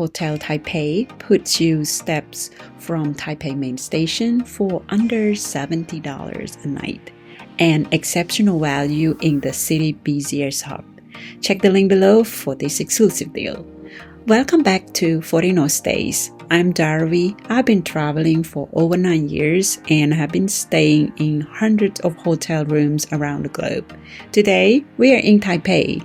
Hotel Taipei puts you steps from Taipei main station for under $70 a night, and exceptional value in the city busiest hub. Check the link below for this exclusive deal. Welcome back to 40 No Stays. I'm Darvi. I've been traveling for over 9 years and have been staying in hundreds of hotel rooms around the globe. Today, we are in Taipei,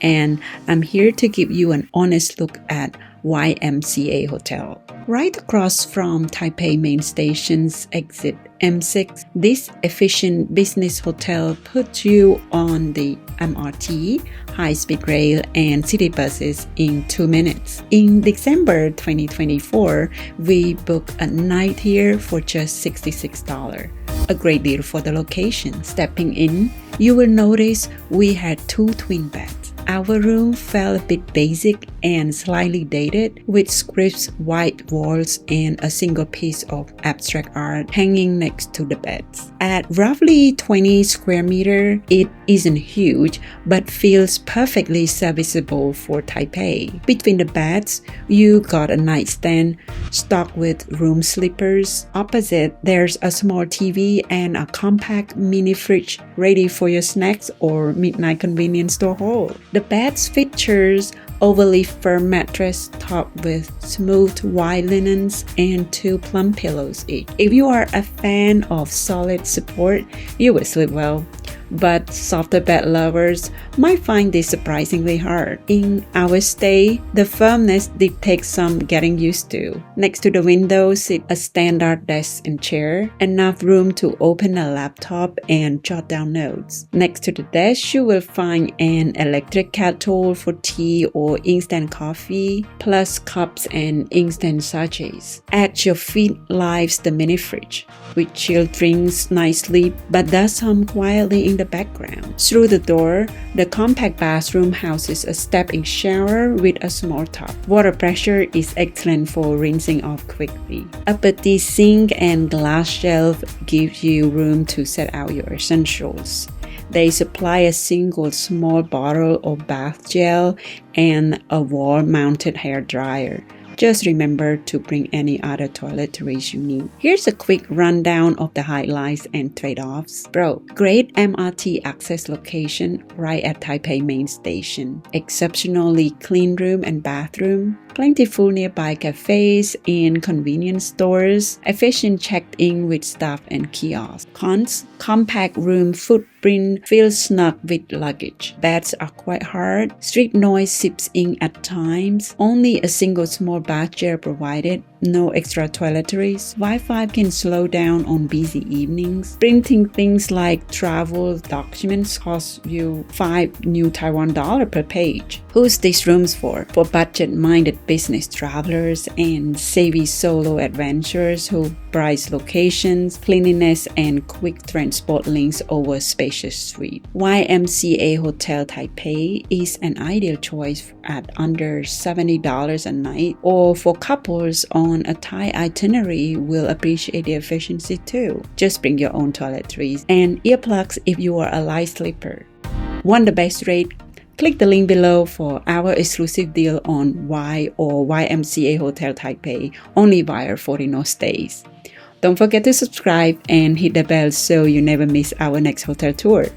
and I'm here to give you an honest look at YMCA Hotel. Right across from Taipei main station's exit M6, this efficient business hotel puts you on the MRT, high-speed rail, and city buses in 2 minutes. In December 2024, we booked a night here for just $66. A great deal for the location. Stepping in, you will notice we had 2 twin beds. Our room felt a bit basic and slightly dated, with scripts, white walls, and a single piece of abstract art hanging next to the beds. At roughly 20 square meters, it isn't huge, but feels perfectly serviceable for Taipei. Between the beds, you got a nightstand stocked with room slippers. Opposite, there's a small TV and a compact mini fridge ready for your snacks or midnight convenience store haul. The beds features overly firm mattress topped with smooth white linens and 2 plum pillows each. If you are a fan of solid support, you will sleep well. But softer bed lovers might find this surprisingly hard. In our stay, the firmness did take some getting used to. Next to the window sit a standard desk and chair, enough room to open a laptop and jot down notes. Next to the desk, you will find an electric kettle for tea or instant coffee, plus cups and instant sachets. At your feet lies the mini fridge, which chilled drinks nicely but does hum quietly in the background. Through the door, the compact bathroom houses a step-in shower with a small tub. Water pressure is excellent for rinsing off quickly. A petite sink and glass shelf gives you room to set out your essentials. They supply a single small bottle of bath gel and a wall-mounted hair dryer. Just remember to bring any other toiletries you need. Here's a quick rundown of the highlights and trade-offs. Great MRT access location right at Taipei main station. Exceptionally clean room and bathroom. Plentiful nearby cafes and convenience stores. Efficient check-in with staff and kiosks. Cons: compact room footprint feels snug with luggage. Beds are quite hard. Street noise seeps in at times. Only a single small bath chair provided. No extra toiletries. Wi-Fi can slow down on busy evenings. Printing things like travel documents costs you 5 new Taiwan dollar per page. Who's these rooms for? For budget-minded business travelers and savvy solo adventurers who prize locations, cleanliness, and quick transport links over spacious suite. YMCA Hotel Taipei is an ideal choice at under $70 a night, or for couples on a Thai itinerary will appreciate the efficiency too. Just bring your own toiletries and earplugs if you are a light sleeper. Want the best rate? Click the link below for our exclusive deal on YMCA Hotel Taipei, only via 40 No Stays. Don't forget to subscribe and hit the bell so you never miss our next hotel tour.